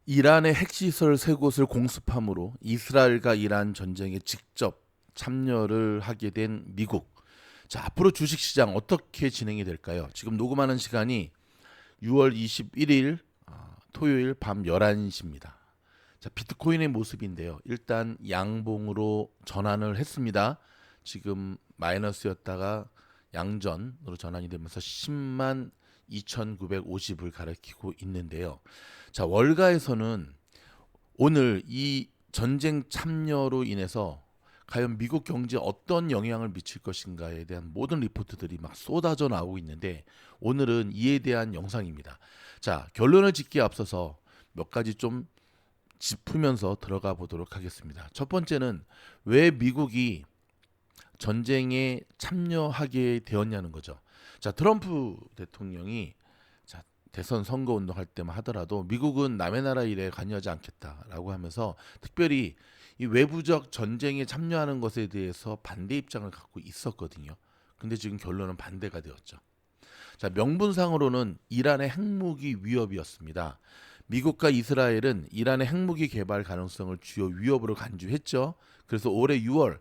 이란의 핵시설 세 곳을 공습함으로 이스라엘과 이란 전쟁에 직접 참여를 하게 된 미국. 자, 앞으로 주식시장 어떻게 진행이 될까요? 지금 녹음하는 시간이 6월 21일 토요일 밤 11시입니다. 자, 비트코인의 모습인데요. 일단 양봉으로 전환을 했습니다. 지금 마이너스였다가 양전으로 전환이 되면서 10만 2,950을 가리키고 있는데요. 자, 월가에서는 오늘 이 전쟁 참여로 인해서 과연 미국 경제에 어떤 영향을 미칠 것인가에 대한 모든 리포트들이 막 쏟아져 나오고 있는데 오늘은 이에 대한 영상입니다. 자, 결론을 짓기에 앞서서 몇 가지 좀 짚으면서 들어가 보도록 하겠습니다. 첫 번째는 왜 미국이 전쟁에 참여하게 되었냐는 거죠. 자, 트럼프 대통령이 자, 대선 선거 운동할 때만 하더라도 미국은 남의 나라 일에 관여하지 않겠다라고 하면서 특별히 이 외부적 전쟁에 참여하는 것에 대해서 반대 입장을 갖고 있었거든요. 근데 지금 결론은 반대가 되었죠. 자, 명분상으로는 이란의 핵무기 위협이었습니다. 미국과 이스라엘은 이란의 핵무기 개발 가능성을 주요 위협으로 간주했죠. 그래서 올해 6월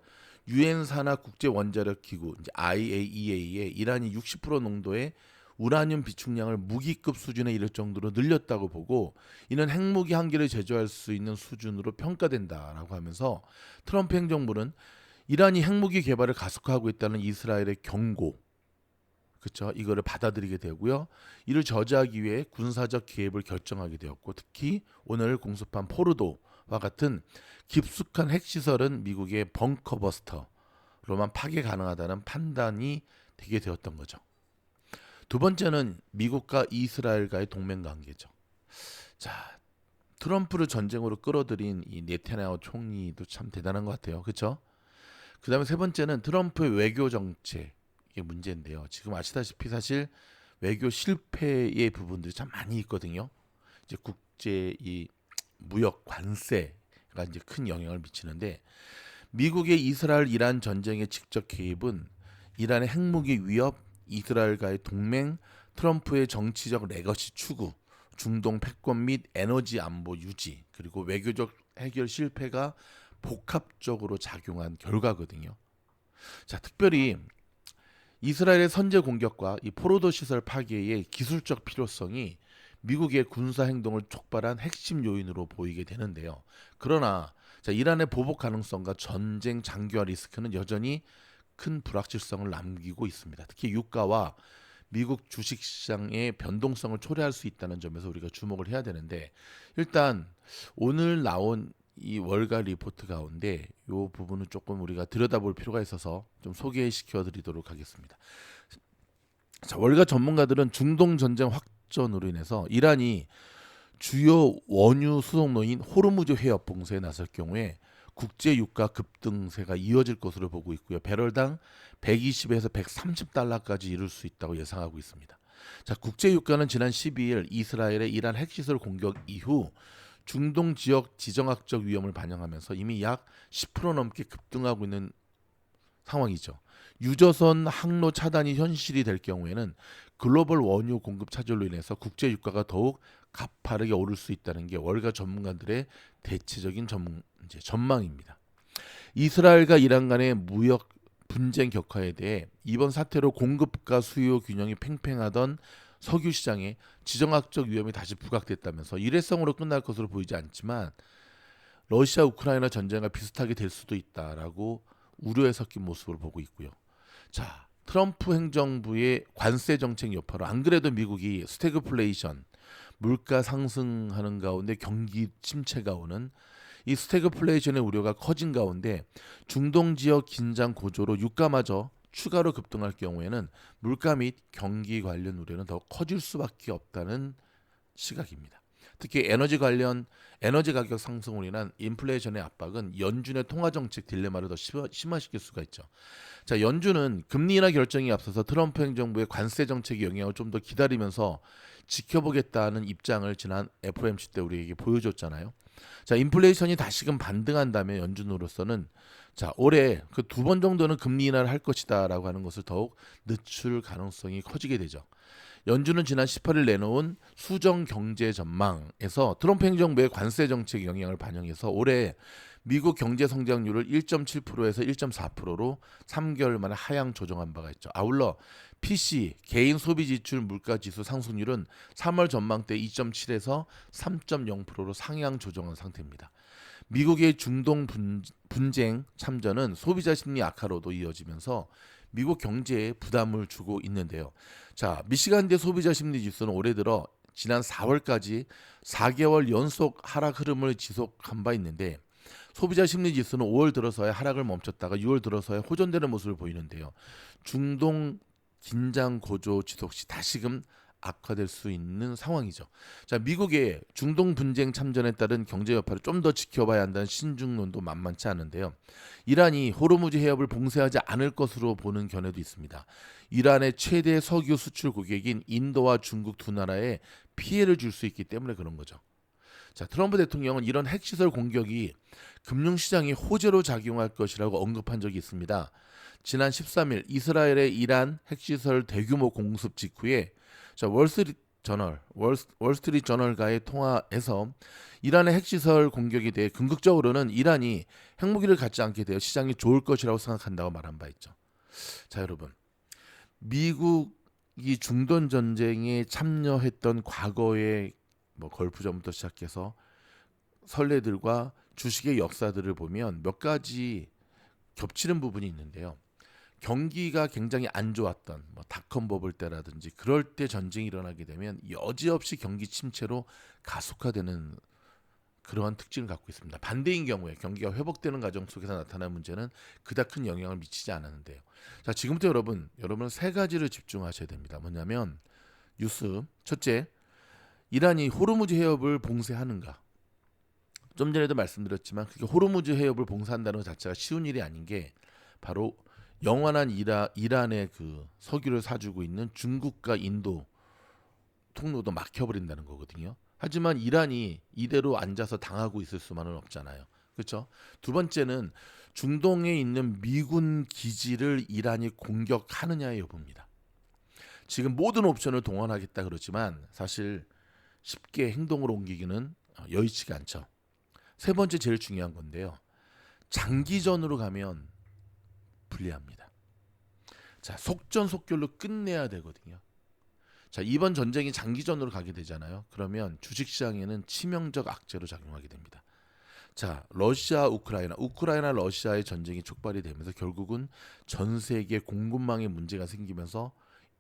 유엔 산하 국제 원자력 기구 IAEA에 이란이 60% 농도의 우라늄 비축량을 무기급 수준에 이를 정도로 늘렸다고 보고 이는 핵무기 한 개를 제조할 수 있는 수준으로 평가된다라고 하면서 트럼프 행정부는 이란이 핵무기 개발을 가속화하고 있다는 이스라엘의 경고, 그렇죠? 이거를 받아들이게 되고요. 이를 저지하기 위해 군사적 개입을 결정하게 되었고 특히 오늘 공습한 포르도와 같은 깊숙한 핵시설은 미국의 벙커버스터로만 파괴 가능하다는 판단이 되게 되었던 거죠. 두 번째는 미국과 이스라엘과의 동맹 관계죠. 자, 트럼프를 전쟁으로 끌어들인 이 네타냐후 총리도 참 대단한 것 같아요. 그렇죠? 그다음에 세 번째는 트럼프의 외교 정책의 문제인데요. 지금 아시다시피 사실 외교 실패의 부분들이 참 많이 있거든요. 이제 국제 이 무역 관세가 이제 큰 영향을 미치는데 미국의 이스라엘 이란 전쟁의 직접 개입은 이란의 핵무기 위협, 이스라엘과의 동맹, 트럼프의 정치적 레거시 추구, 중동 패권 및 에너지 안보 유지, 그리고 외교적 해결 실패가 복합적으로 작용한 결과거든요. 자, 특별히 이스라엘의 선제 공격과 이 포로도 시설 파괴의 기술적 필요성이 미국의 군사 행동을 촉발한 핵심 요인으로 보이게 되는데요. 그러나 자, 이란의 보복 가능성과 전쟁 장기화 리스크는 여전히 큰 불확실성을 남기고 있습니다. 특히 유가와 미국 주식시장의 변동성을 초래할 수 있다는 점에서 우리가 주목을 해야 되는데 일단 오늘 나온 이 월가 리포트 가운데 이 부분은 조금 우리가 들여다볼 필요가 있어서 좀 소개시켜 드리도록 하겠습니다. 자, 월가 전문가들은 중동 전쟁 확전으로 인해서 이란이 주요 원유 수송로인 호르무즈 해협 봉쇄에 나설 경우에 국제 유가 급등세가 이어질 것으로 보고 있고요. 배럴당 120에서 130달러까지 이룰 수 있다고 예상하고 있습니다. 자, 국제 유가는 지난 12일 이스라엘의 이란 핵시설 공격 이후 중동 지역 지정학적 위험을 반영하면서 이미 약 10% 넘게 급등하고 있는 상황이죠. 유조선 항로 차단이 현실이 될 경우에는 글로벌 원유 공급 차질로 인해서 국제 유가가 더욱 가파르게 오를 수 있다는 게 월가 전문가들의 대체적인 전망입니다. 이스라엘과 이란 간의 무역 분쟁 격화에 대해 이번 사태로 공급과 수요 균형이 팽팽하던 석유 시장에 지정학적 위험이 다시 부각됐다면서 일회성으로 끝날 것으로 보이지 않지만 러시아 우크라이나 전쟁과 비슷하게 될 수도 있다라고 우려에 섞인 모습을 보고 있고요. 자, 트럼프 행정부의 관세 정책 여파로 안 그래도 미국이 스태그플레이션, 물가 상승하는 가운데 경기 침체가 오는 이 스태그플레이션의 우려가 커진 가운데 중동 지역 긴장 고조로 유가마저 추가로 급등할 경우에는 물가 및 경기 관련 우려는 더 커질 수밖에 없다는 시각입니다. 특히 에너지 가격 상승으로 인한 인플레이션의 압박은 연준의 통화 정책 딜레마를 더 심화시킬 수가 있죠. 자, 연준은 금리 인하 결정이 앞서서 트럼프 행정부의 관세 정책의 영향을 좀 더 기다리면서 지켜보겠다는 입장을 지난 FOMC 때 우리에게 보여줬잖아요. 자, 인플레이션이 다시금 반등한다면 연준으로서는 자, 올해 그 두 번 정도는 금리 인하를 할 것이다라고 하는 것을 더욱 늦출 가능성이 커지게 되죠. 연준은 지난 18일 내놓은 수정 경제 전망에서 트럼프 행정부의 관세 정책 영향을 반영해서 올해 미국 경제 성장률을 1.7%에서 1.4%로 3개월 만에 하향 조정한 바가 있죠. 아울러 PC 개인 소비 지출 물가 지수 상승률은 3월 전망 때 2.7에서 3.0%로 상향 조정한 상태입니다. 미국의 중동 분쟁 참전은 소비자 심리 악화로도 이어지면서 미국 경제에 부담을 주고 있는데요. 자, 미시간대 소비자 심리 지수는 올해 들어 지난 4월까지 4개월 연속 하락 흐름을 지속한 바 있는데 소비자 심리 지수는 5월 들어서야 하락을 멈췄다가 6월 들어서야 호전되는 모습을 보이는데요. 중동 긴장 고조 지속 시 다시금 악화될 수 있는 상황이죠. 자, 미국의 중동 분쟁 참전에 따른 경제 여파를 좀 더 지켜봐야 한다는 신중론도 만만치 않은데요. 이란이 호르무즈 해협을 봉쇄하지 않을 것으로 보는 견해도 있습니다. 이란의 최대 석유 수출 고객인 인도와 중국 두 나라에 피해를 줄 수 있기 때문에 그런 거죠. 자, 트럼프 대통령은 이런 핵시설 공격이 금융시장에 호재로 작용할 것이라고 언급한 적이 있습니다. 지난 13일 이스라엘의 이란 핵시설 대규모 공습 직후에 자, 월스트리트 저널과의 통화에서 이란의 핵시설 공격에 대해 궁극적으로는 이란이 핵무기를 갖지 않게 되어 시장이 좋을 것이라고 생각한다고 말한 바 있죠. 자, 여러분, 미국이 중동 전쟁에 참여했던 과거의 걸프전부터 시작해서 선례들과 주식의 역사들을 보면 몇 가지 겹치는 부분이 있는데요. 경기가 굉장히 안 좋았던 닷컴 버블 때라든지 그럴 때 전쟁이 일어나게 되면 여지없이 경기 침체로 가속화되는 그러한 특징을 갖고 있습니다. 반대인 경우에 경기가 회복되는 과정 속에서 나타나는 문제는 그닥 큰 영향을 미치지 않았는데요. 자, 지금부터 여러분은 세 가지를 집중하셔야 됩니다. 뭐냐면 뉴스 첫째, 이란이 호르무즈 해협을 봉쇄하는가? 좀 전에도 말씀드렸지만 그게 호르무즈 해협을 봉쇄한다는 것 자체가 쉬운 일이 아닌 게 바로 영원한 이란의 그 석유를 사주고 있는 중국과 인도 통로도 막혀버린다는 거거든요. 하지만 이란이 이대로 앉아서 당하고 있을 수만은 없잖아요. 그렇죠? 두 번째는 중동에 있는 미군 기지를 이란이 공격하느냐의 여부입니다. 지금 모든 옵션을 동원하겠다 그러지만 사실 쉽게 행동으로 옮기기는 여의치가 않죠. 세 번째 제일 중요한 건데요. 장기전으로 가면 불리합니다. 자, 속전속결로 끝내야 되거든요. 자, 이번 전쟁이 장기전으로 가게 되잖아요. 그러면 주식시장에는 치명적 악재로 작용하게 됩니다. 자, 우크라이나 러시아의 전쟁이 촉발이 되면서 결국은 전 세계 공급망에 문제가 생기면서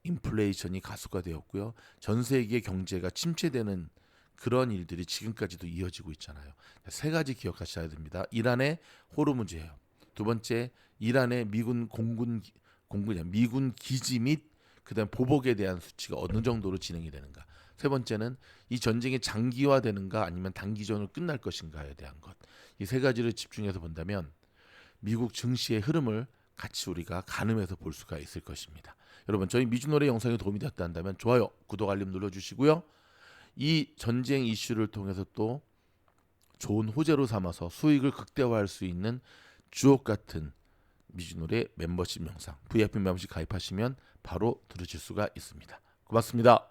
인플레이션이 가속화되었고요. 전 세계 경제가 침체되는 그런 일들이 지금까지도 이어지고 있잖아요. 세 가지 기억하셔야 됩니다. 이란의 호르무즈 해협. 두 번째, 이란의 미군 기지 및 그다음 보복에 대한 수치가 어느 정도로 진행이 되는가. 세 번째는 이 전쟁이 장기화되는가 아니면 단기전으로 끝날 것인가에 대한 것. 이 세 가지를 집중해서 본다면 미국 증시의 흐름을 같이 우리가 가늠해서 볼 수가 있을 것입니다. 여러분, 저희 미주노래 영상이 도움이 되었다 한다면 좋아요, 구독, 알림 눌러주시고요. 이 전쟁 이슈를 통해서 또 좋은 호재로 삼아서 수익을 극대화할 수 있는 주옥 같은 미주노래 멤버십 영상 VIP 멤버십 가입하시면 바로 들으실 수가 있습니다. 고맙습니다.